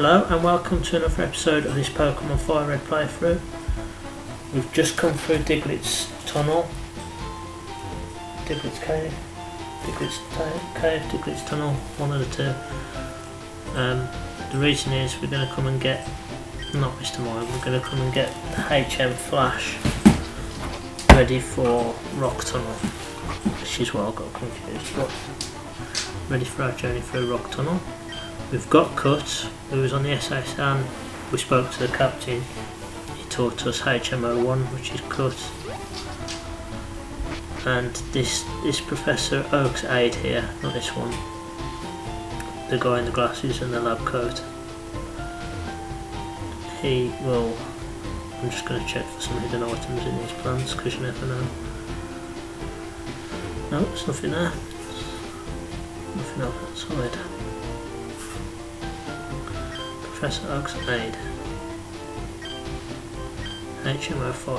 Hello and welcome to another episode of this Pokemon FireRed playthrough. We've just come through Diglett's tunnel, Diglett's cave, Diglett's tunnel, one of the two. The reason is we're going to come and get, not Mr. Mime, we're going to come and get the HM Flash ready for Rock Tunnel, which is why I got confused, but ready for our journey through Rock Tunnel. We've got Cut, who was on the SSN. We spoke to the captain. He taught us HMO1, which is Cut. And this Professor Oak's aide here, not this one, the guy in the glasses and the lab coat. He will. I'm just going to check for some hidden items in these plants because you never know. No, there's nothing there. Nothing else outside. Professor Oak's aid. HMO5.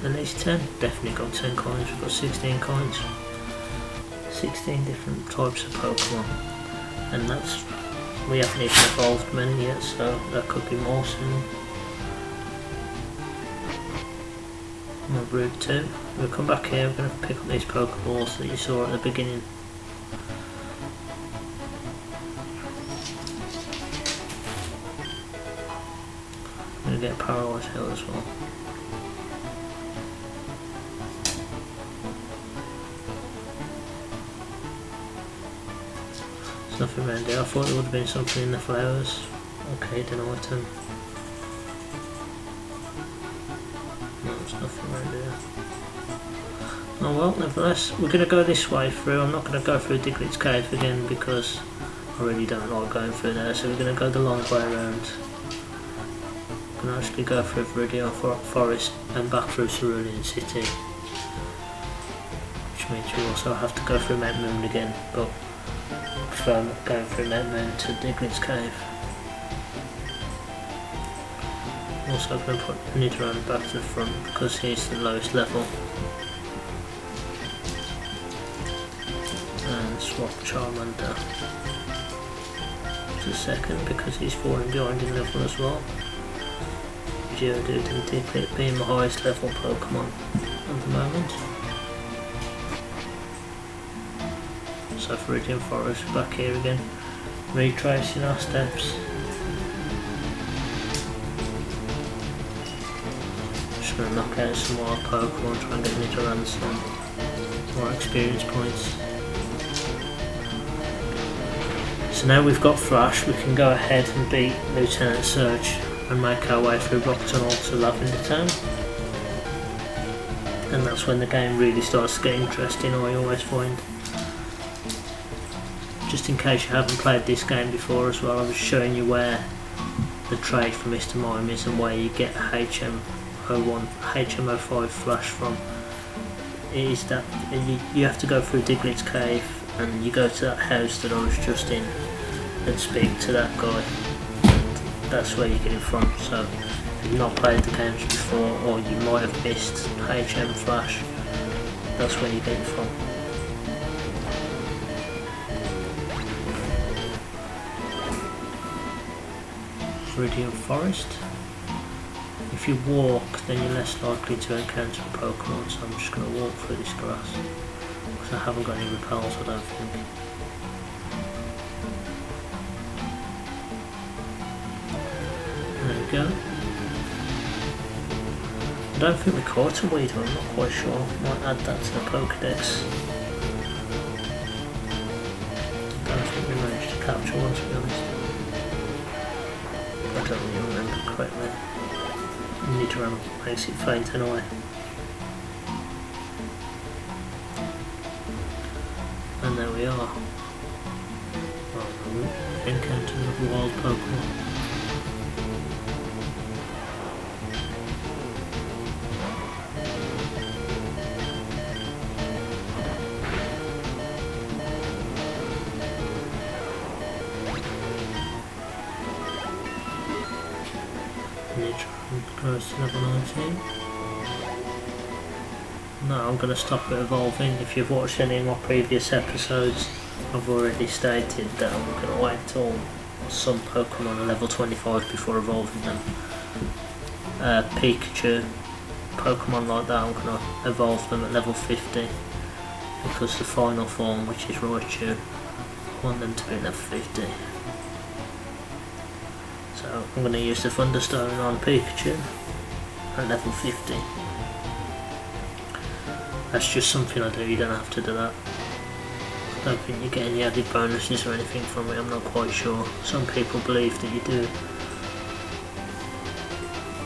At least 10. Definitely got 10 coins. We've got 16 coins. 16 different types of Pokemon. And that's. We haven't even evolved many yet, so that could be more soon. Route 2. We'll come back here, we're going to pick up these Pokeballs that you saw at the beginning. I'm going to get Paralyzed Hill as well. There's nothing around here. I thought there would have been something in the flowers. Okay, hidden item. No, there's nothing around here. Oh well, nevertheless, we're going to go this way through. I'm not going to go through Diglett's cave again because I really don't like going through there, so we're going to go the long way around. We're going to actually go through Viridian Forest and back through Cerulean City, which means we also have to go through Mount Moon again, but I prefer going through Mount Moon to Diglett's cave. Also going to put Nidoran back to the front because he's the lowest level. And swap Charmander to second because he's falling behind in level as well. Geodude and Diglett being the highest level Pokemon at the moment. So Viridian Forest, we're back here again, retracing our steps. Just going to knock out some more Pokemon, try and get Nidoran some more experience points. So now we've got Flash, we can go ahead and beat Lieutenant Surge and make our way through Rock Tunnel to Lavender Town. And that's when the game really starts to get interesting, I always find. Just in case you haven't played this game before as well, I was showing you where the trade for Mr. Mime is and where you get HM01, HM05 Flash from. It is that you have to go through Diglett's cave and you go to that house that I was just in and speak to that guy. That's where you get it from. So if you've not played the games before or you might have missed HM Flash, that's where you get it from. Viridian Forest. If you walk, then you're less likely to encounter a Pokemon, so I'm just going to walk through this grass because I haven't got any repels, I don't think. There we go. I don't think we caught a Weedle, I'm not quite sure. Might add that to the Pokedex. I don't think we managed to capture one, to be honest. I don't really remember correctly. Nidoran makes it faint anyway. And there we are. Encounter another wild Pokemon. Grows to level 19. No, I'm going to stop it evolving. If you've watched any of my previous episodes, I've already stated that I'm going to wait till some Pokemon are level 25 before evolving them. Pikachu, Pokemon like that, I'm going to evolve them at level 50 because the final form, which is Raichu, I want them to be level 50. So I'm going to use the Thunderstone on Pikachu at level 50. That's just something I do, you don't have to do that. I don't think you get any added bonuses or anything from it, I'm not quite sure. Some people believe that you do.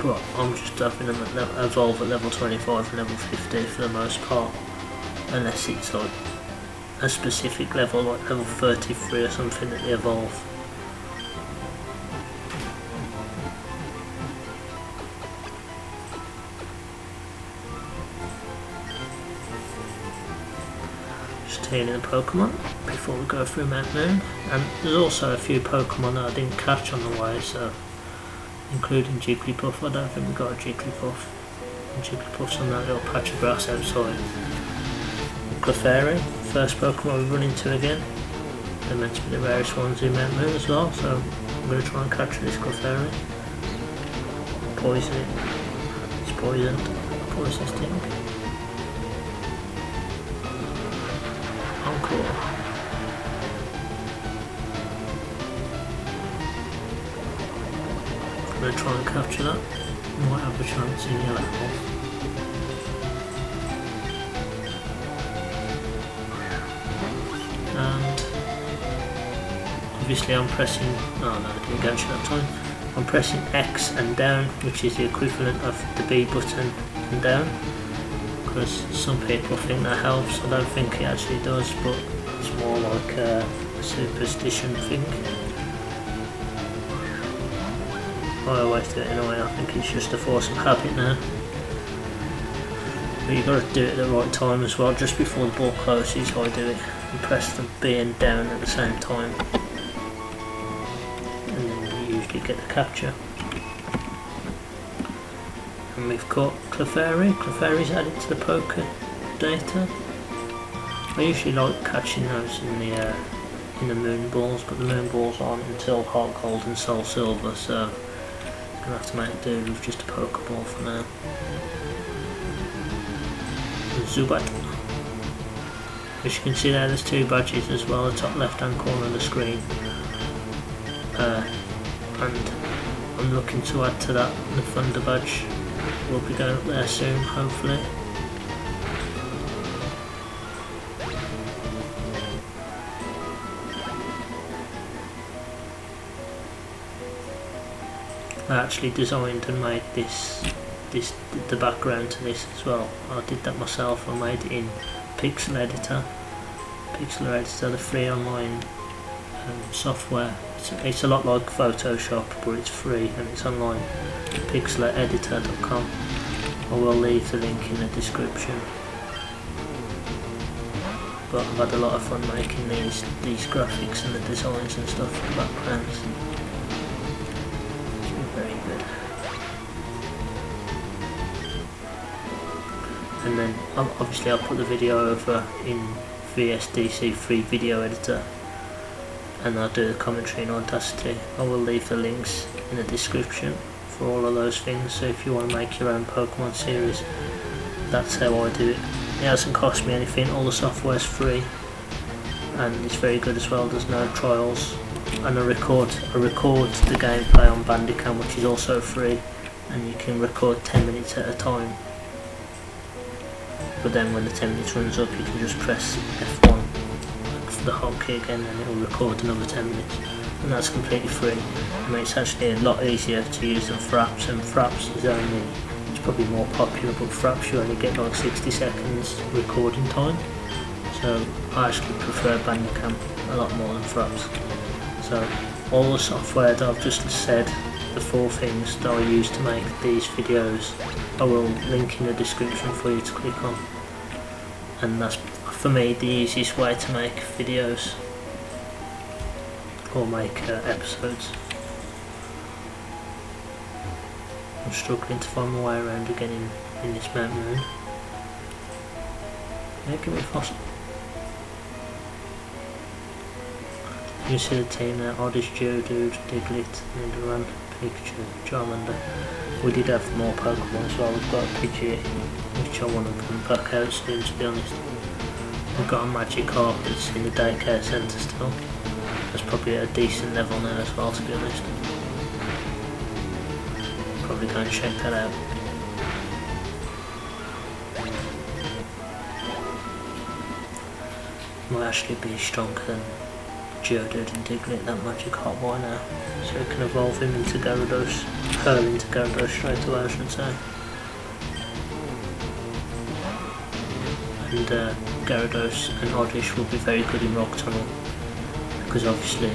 But I'm just having them evolve at level 25 and level 50 for the most part. Unless it's like a specific level, like level 33 or something that they evolve. Healing the Pokemon before we go through Mount Moon, and there's also a few Pokemon that I didn't catch on the way, so including Jigglypuff. I don't think we got a Jigglypuff, and Jigglypuff's on that little patch of grass outside. Clefairy, first Pokemon we run into again. They're meant to be the rarest ones in Mount Moon as well, so I'm going to try and capture this Clefairy. Poison it. It's poisoned. Poison sting. Cool. I'm going to try and capture that. Might have a chance in yellow hole. And obviously I'm pressing, oh no, I didn't catch it that time. I'm pressing X and down, which is the equivalent of the B button and down. Because some people think that helps. I don't think it actually does, but it's more like a superstition thing. I always do it anyway, I think it's just a force of habit now. But you've got to do it at the right time as well, just before the ball closes I do it. And press the B and down at the same time. And then you usually get the capture. And we've got Clefairy. Clefairy's added to the poker data. I usually like catching those in the moon balls, but the moon balls aren't until Heart Gold and Soul Silver, so I'm gonna have to make do with just a Pokeball for now. Zubat. As you can see there's two badges as well, the top left hand corner of the screen. And I'm looking to add to that the Thunder badge. We'll be going up there soon, hopefully. I actually designed and made the background to this as well. I did that myself. I made it in Pixel Editor. Pixel Editor, the free online software. It's a lot like Photoshop, but it's free and it's online. pixeleditor.com. I will leave the link in the description. But I've had a lot of fun making these graphics and the designs and stuff for the backgrounds. It's been very good. And then obviously I'll put the video over in VSDC free video editor, and I'll do the commentary in Audacity. I will leave the links in the description for all of those things, so if you want to make your own Pokemon series, that's how I do it. It hasn't cost me anything, all the software is free, and it's very good as well, there's no trials. And I record the gameplay on Bandicam, which is also free, and you can record 10 minutes at a time. But then when the 10 minutes runs up, you can just press F1 for the hotkey again, and it will record another 10 minutes. And that's completely free. I mean, it's actually a lot easier to use than Fraps, and Fraps is only, it's probably more popular, but Fraps you only get like 60 seconds recording time. So I actually prefer Bandicam a lot more than Fraps. So all the software that I've just said, the 4 things that I use to make these videos, I will link in the description for you to click on. And that's, for me, the easiest way to make videos or make episodes. I'm struggling to find my way around again in this Mount Moon. Yeah, give me a fossil. You see the team there: Oddish, Geodude, Diglett, Nidoran, Pikachu, Charmander. We did have more Pokemon as well. We've got a Pidgey, which I want to come back out soon, to be honest. We've got a Magikarp that's in the daycare centre still. That's probably at a decent level now as well, to be honest. Probably go and check that out. Might actually be stronger than Geodude and Diglett, that Magikarp by now. So we can evolve him into Gyarados, hurl into Gyarados straight away, I should say. And Gyarados and Oddish will be very good in Rock Tunnel, because obviously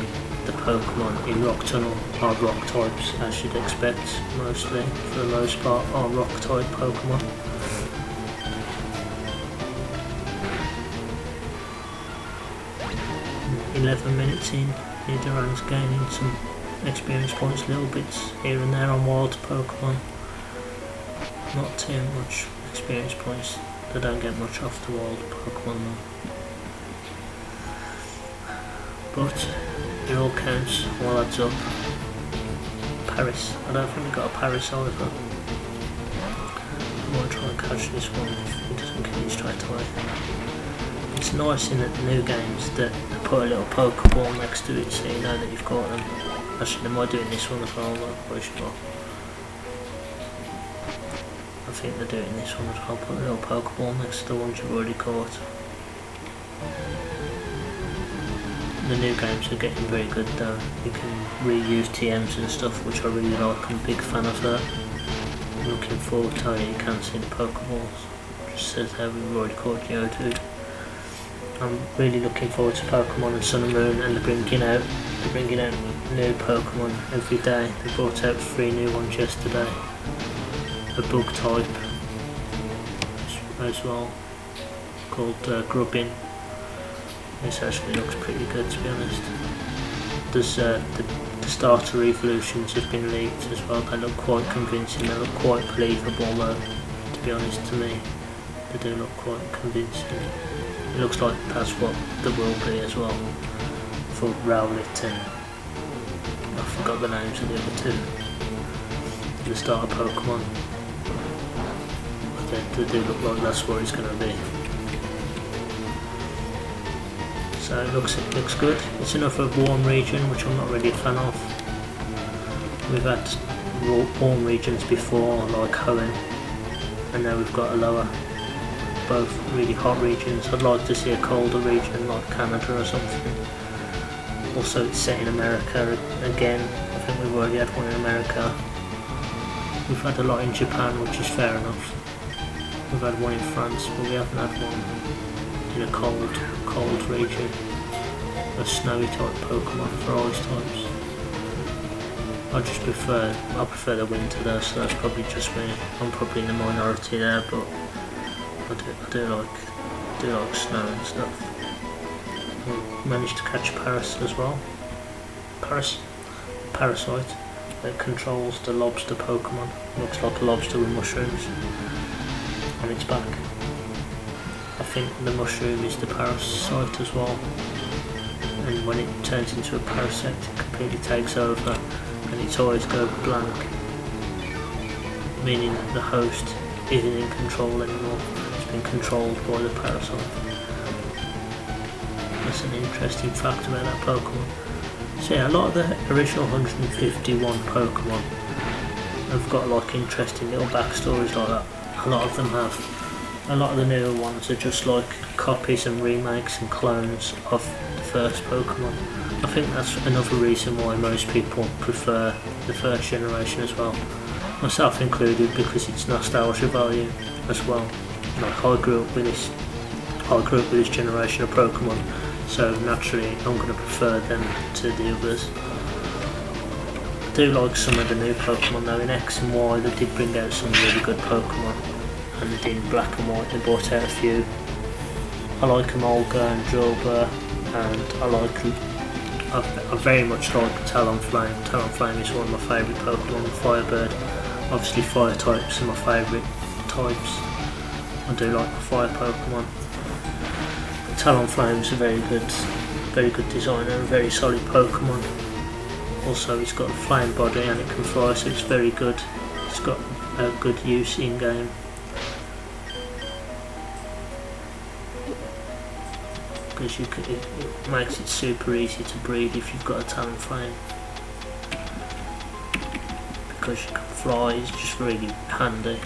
the Pokemon in Rock Tunnel are Rock types, as you'd expect, mostly, for the most part, are Rock type Pokemon. In 11 minutes in, Nidoran's gaining some experience points, little bits here and there on wild Pokemon. Not too much experience points. They don't get much off the wild Pokemon though. But it all counts, all adds up. Paris. I don't think we got a Paris either. I might try and catch this one if he doesn't kill you straight away. It's nice in the new games that they put a little Pokeball next to it so you know that you've got them. Actually, they might do it in this one as well, I'm not quite sure. I think they do it in this one as well, put a little Pokeball next to the ones you've already caught. The new games are getting very good though. You can reuse TMs and stuff, which I really like. I'm a big fan of that. I'm looking forward to it. You can't see the Pokeballs. It just says how we've already caught Geodude. I'm really looking forward to Pokemon and Sun and Moon, and they're bringing out new Pokemon every day. They brought out 3 new ones yesterday. A bug type as well, called Grubbin. This actually looks pretty good, to be honest. There's the starter evolutions have been leaked as well. They look quite convincing. They look quite believable though, to be honest, to me. They do look quite convincing. It looks like that's what there will be as well for Rowlet and I forgot the names of the other 2. The starter Pokemon. But they do look like that's what it's going to be. So it looks good. It's another warm region, which I'm not really a fan of. We've had warm regions before, like Hoenn, and now we've got a lower. Both really hot regions. I'd like to see a colder region like Canada or something. Also it's set in America again. I think we've already had one in America. We've had a lot in Japan, which is fair enough. We've had one in France, but we haven't had one in a cold region. A snowy type Pokemon for ice types. I prefer the winter there, so that's probably just me. I'm probably in the minority there, but I do like snow and stuff. We managed to catch Paris as well. Parasite that controls the lobster Pokemon. Looks like a lobster with mushrooms on its back. I think the mushroom is the parasite as well. And when it turns into a parasite, it completely takes over and its eyes go blank, meaning that the host isn't in control anymore. Been controlled by the parasite. That's an interesting fact about that Pokemon. So yeah, a lot of the original 151 Pokemon have got like interesting little backstories like that. A lot of them have. A lot of the newer ones are just like copies and remakes and clones of the first Pokemon. I think that's another reason why most people prefer the first generation as well. Myself included, because it's nostalgia value as well. Like I grew up with this generation of Pokemon, so naturally I'm going to prefer them to the others. I do like some of the new Pokemon though. In X and Y they did bring out some really good Pokemon, and in Black and White they brought out a few. I like Emolga and Drilbur, and I very much like Talonflame. Talonflame is one of my favourite Pokemon. Firebird, obviously fire types are my favourite types. I do like the fire Pokemon. Talonflame is a very good very good design and a very solid Pokemon. Also it's got a flying body and it can fly, so it's very good. It's got a good use in game. Because it makes it super easy to breed if you've got a Talonflame. Because you can fly, it's just really handy.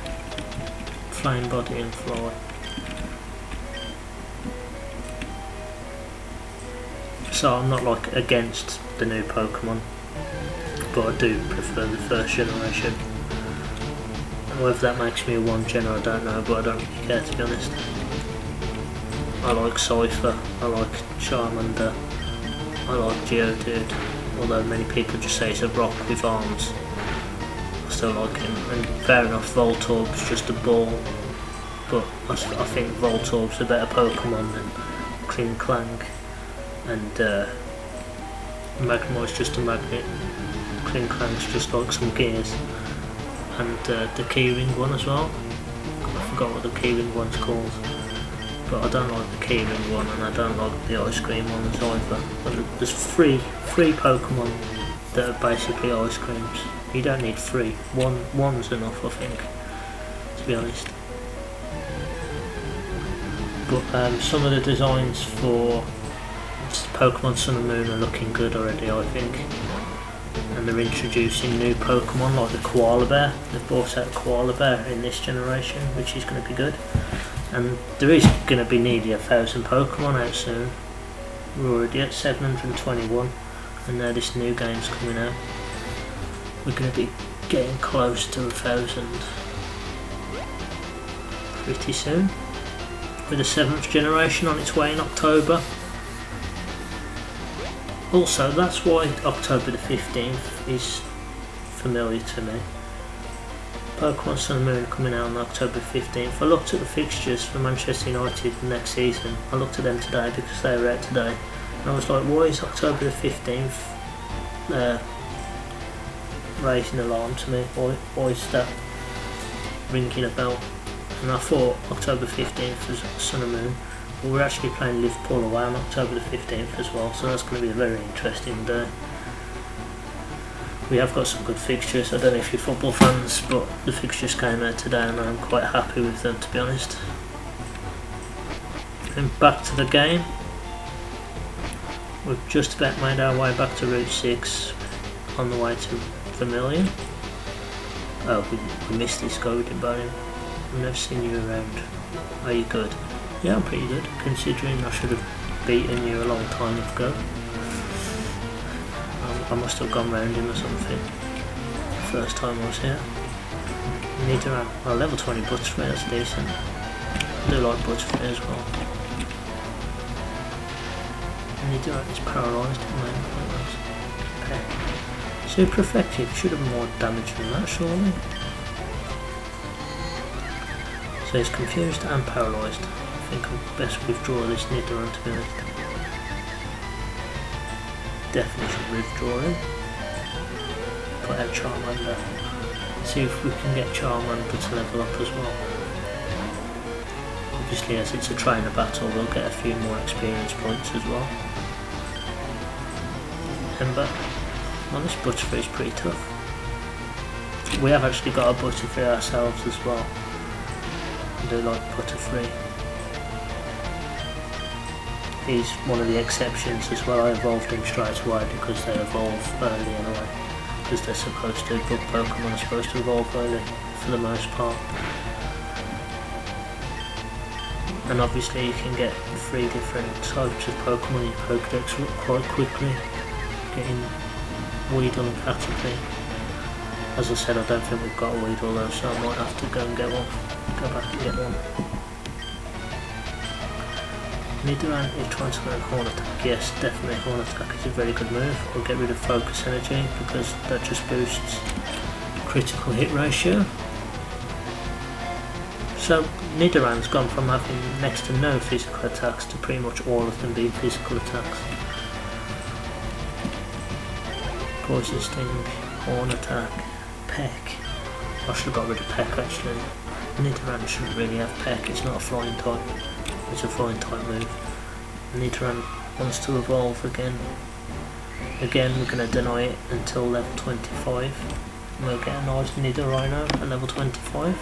Flame body and fly. So I'm not like against the new Pokemon, but I do prefer the first generation. And whether that makes me a one gen I don't know, but I don't really care, to be honest. I like Cypher, I like Charmander, I like Geodude, although many people just say it's a rock with arms. I still like him, and fair enough, Voltorb's just a ball, but I think Voltorb's a better Pokemon than Klinklang, and Magmar's just a magnet, Klinklang's just like some gears, and the Keyring one as well. I forgot what the Keyring one's called. But I don't like the Keyring one and I don't like the ice cream ones either. But there's three Pokemon that are basically ice creams. You don't need three. One's enough, I think, to be honest. But some of the designs for Pokemon Sun and Moon are looking good already, I think. And they're introducing new Pokemon like the Koala Bear. They've brought out a Koala Bear in this generation, which is going to be good. And there is going to be nearly 1,000 Pokemon out soon. We're already at 721 and now this new game's coming out. We're going to be getting close to 1,000 pretty soon, with the 7th generation on its way in October. Also, that's why October the 15th is familiar to me. Pokemon Sun and Moon coming out on October 15th. I looked at the fixtures for Manchester United next season. I looked at them today because they were out today. And I was like, why is October the 15th raising an alarm to me? Why is that ringing a bell? And I thought October 15th was Sun and Moon. But we're actually playing Liverpool away on October the 15th as well, so that's going to be a very interesting day. We have got some good fixtures. I don't know if you're football fans, but the fixtures came out today and I'm quite happy with them, to be honest. And back to the game. We've just about made our way back to Route 6 on the way to Vermilion. Oh, we missed this guy, we didn't buy him. I've never seen you around. Are you good? Yeah, I'm pretty good, considering I should have beaten you a long time ago. I must have gone round him or something first time I was here. Nidoran, well, level 20 Butterfree, that's decent. I do like Butterfree as well. Nidoran is paralysed at the moment. Peck. Super effective, should have more damage than that surely. So he's confused and paralysed. I think I'll best withdraw this Nidoran, to be honest. Definitely should withdraw him. Put out Charmander. See if we can get Charmander to level up as well. Obviously, as it's a trainer battle, we'll get a few more experience points as well. Ember. Well, this Butterfree is pretty tough. We have actually got a Butterfree ourselves as well. I do like Butterfree. He's one of the exceptions as well. I evolved him straight away because they evolve early anyway. Because they're supposed to, but Pokemon are supposed to evolve early for the most part. And obviously you can get 3 different types of Pokemon in your Pokedex quite quickly. Getting Weedle and Caterpie. As I said, I don't think we've got a Weedle though, so I might have to go and get one. Go back and get one. Nidoran is trying to learn Horn Attack. Yes, definitely Horn Attack is a very good move. We'll get rid of Focus Energy because that just boosts critical hit ratio. So Nidoran's gone from having next to no physical attacks to pretty much all of them being physical attacks. Poison Sting, Horn Attack, Peck. I should have got rid of Peck actually. Nidoran shouldn't really have Peck, it's not a flying type. It's a flying type move. Nidoran wants to evolve again. Again, we're going to deny it until level 25. We'll get a nice Nidorino at level 25.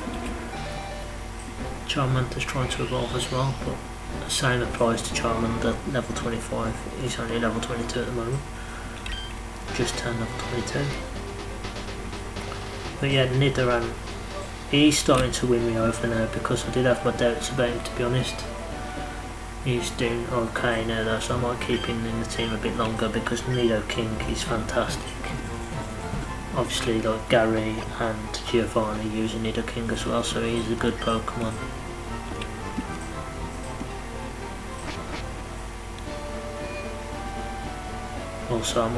Charmander's trying to evolve as well, but the same applies to Charmander level 25. He's only level 22 at the moment. Just turned level 22. But yeah, Nidoran, he's starting to win me over now because I did have my doubts about him, to be honest. He's doing okay now though, so I might keep him in the team a bit longer because Nidoking is fantastic. Obviously, like Gary and Giovanni using Nidoking as well, so he's a good Pokemon. Also, I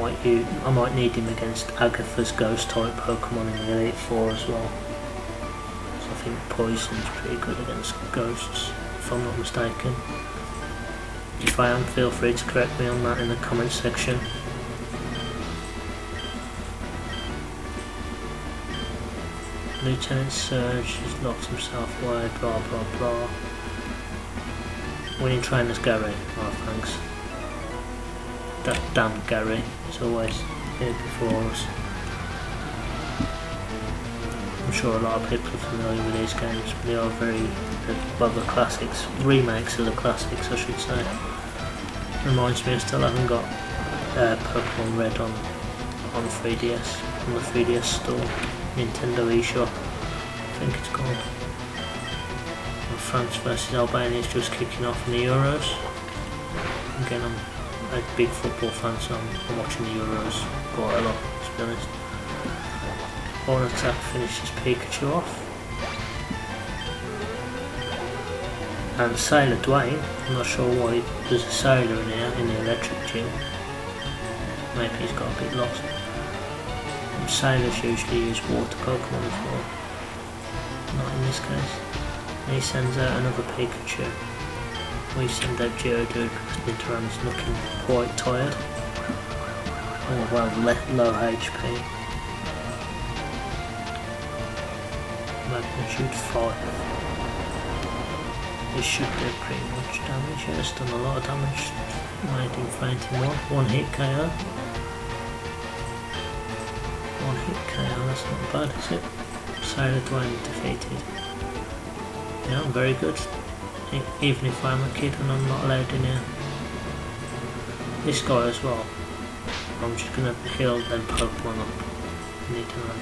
might need him against Agatha's ghost type Pokemon in the Elite Four as well. So I think Poison's pretty good against ghosts, if I'm not mistaken. If I am, feel free to correct me on that in the comments section. Lieutenant Surge has locked himself away, blah blah blah. Winning trainers Gary, oh thanks. That damn Gary is always here before us. I'm sure a lot of people are familiar with these games, but they are the classics, remakes of the classics I should say. Reminds me I still haven't got Pokemon Red on 3DS, on the 3DS store, Nintendo eShop, I think it's called. And France versus Albania is just kicking off in the Euros. Again, I'm a big football fan, so I'm watching the Euros quite a lot, to be honest. Horn Attack finishes Pikachu off. And Sailor Dwayne, I'm not sure why there's a sailor in here in the electric gym. Maybe he's got a bit lost. And sailors usually use water Pokemon as well. Not in this case. And he sends out another Pikachu. We send out Geodude because Nidoran is looking quite tired. Oh well, low HP. Magnitude 5. This should do pretty much damage. Yeah, it's done a lot of damage. Made him fainting one hit KO. One hit KO, that's not bad, is it? Sailor Dwayne defeated. Yeah, I'm very good. Even if I'm a kid and I'm not allowed in here. This guy as well. I'm just gonna heal them Pokemon up. Need to heal them.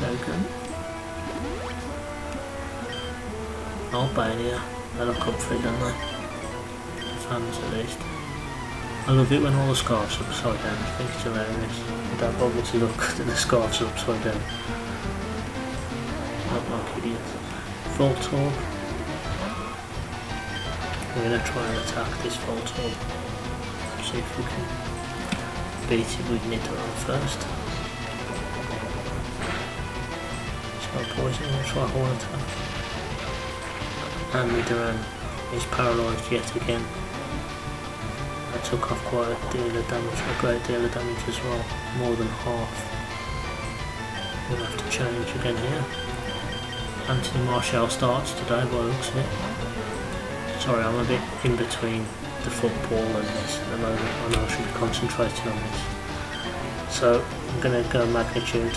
Logan. Albania. They look up for it, don't they? The fans at least. I love it when all the scarves are upside down. I think it's hilarious. I don't bother to look at the scarves are upside down. Not like idiots. Voltorb. We're going to try and attack this Voltorb. See if we can beat it with Nidoran first. It's not poison, we'll try Horn Attack. And Nidoran is paralysed yet again. That took off quite a deal of damage, a great deal of damage as well, more than half. We'll have to change again here. Anthony Martial starts today by the looks of it. Sorry, I'm a bit in between the football and this at the moment. I know I should be concentrating on this. So I'm going to go Magnitude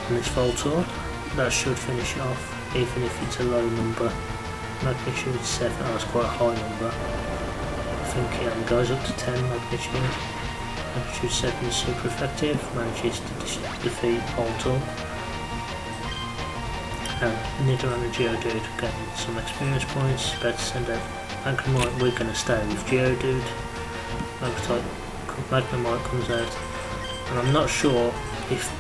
on this Voltorb. That should finish it off, even if it's a low number. Magnitude 7, that's quite a high number. I think it only goes up to 10 Magnitude. Magnitude 7 is super effective, manages to defeat Voltorb. And Nidoran and Geodude getting some experience points. Better send out Magnemite. We're going to stay with Geodude. Magnemite comes out, and I'm not sure if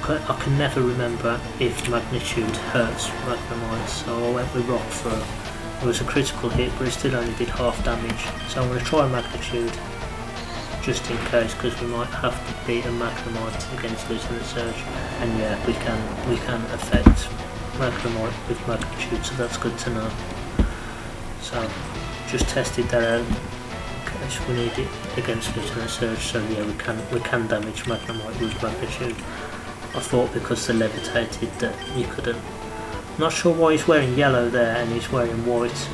I can never remember if Magnitude hurts Magnemite, so I went with Rock Throw. It was a critical hit, but it still only did half damage. So I'm going to try Magnitude just in case, because we might have to beat a Magnemite against Lieutenant Surge. And yeah, we can affect Magnemite with Magnitude, so that's good to know. So just tested that out in case we need it against Lieutenant Surge. So yeah, we can damage Magnemite with Magnitude. I thought because they levitated that you couldn't. Not sure why he's wearing yellow there and he's wearing white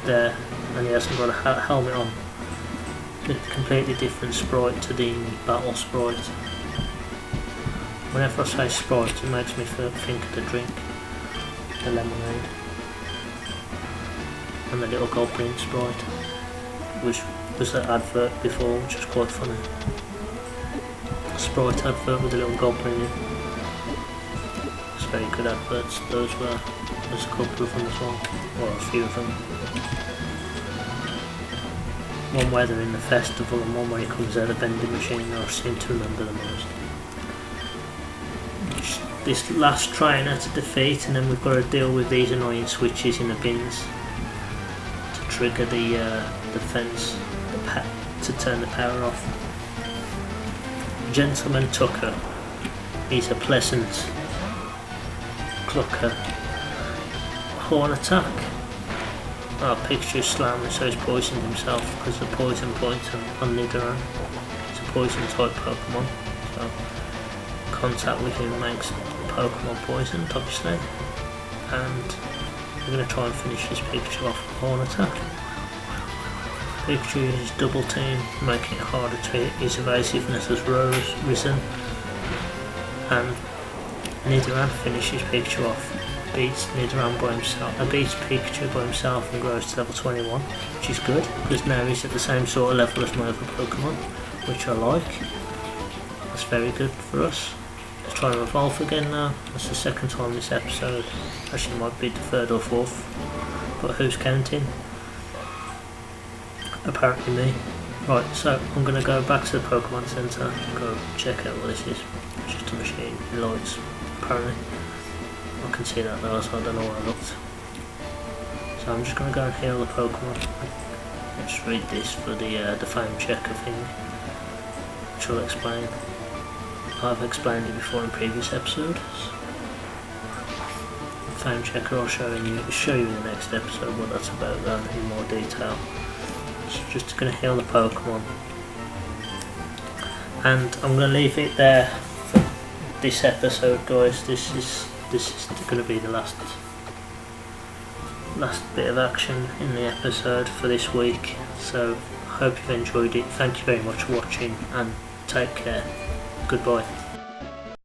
there, and he hasn't got a helmet on. A completely different sprite to the battle sprite. Whenever I say sprite, it makes me think of the drink, the lemonade, and the little goblin sprite, which was that advert before, which was quite funny. Sprite advert with a little goblin in. It's very good adverts, those were. There's a couple of them as well, or a few of them. One where they're in the festival and one where he comes out of the vending machine. I seem to remember the most. This last trainer to defeat, and then we've got to deal with these annoying switches in the bins to trigger the fence, to turn the power off. Gentleman Tucker, he's a pleasant clucker. Horn attack. Our picture is slammed, so he's poisoned himself because the poison points on Nidoran. It's a poison type Pokemon, so contact with him makes Pokemon poisoned, obviously. And we're going to try and finish this picture off with Horn attack. Picture is double team, making it harder to hit. His evasiveness has risen, and Nidoran finishes picture off. Beats Nidoran by himself, beats Pikachu by himself and grows to level 21, which is good because now he's at the same sort of level as my other Pokemon, which I like. That's very good for us. Let's try and evolve again now. That's the second time this episode. Actually, it might be the third or fourth, but who's counting? Apparently me. Right, so I'm going to go back to the Pokemon Center, go check out what this is. It's just a machine, it lights, apparently. I can see that now, so I don't know where I looked. So I'm just going to go and heal the Pokemon. Let's read this for the fame checker thing, which I'll explain. I've explained it before in previous episodes. Fame checker I'll show you in the next episode what that's about in more detail. So just going to heal the Pokemon. And I'm going to leave it there for this episode, guys. This is going to be the last bit of action in the episode for this week, so I hope you've enjoyed it. Thank you very much for watching and take care. Goodbye.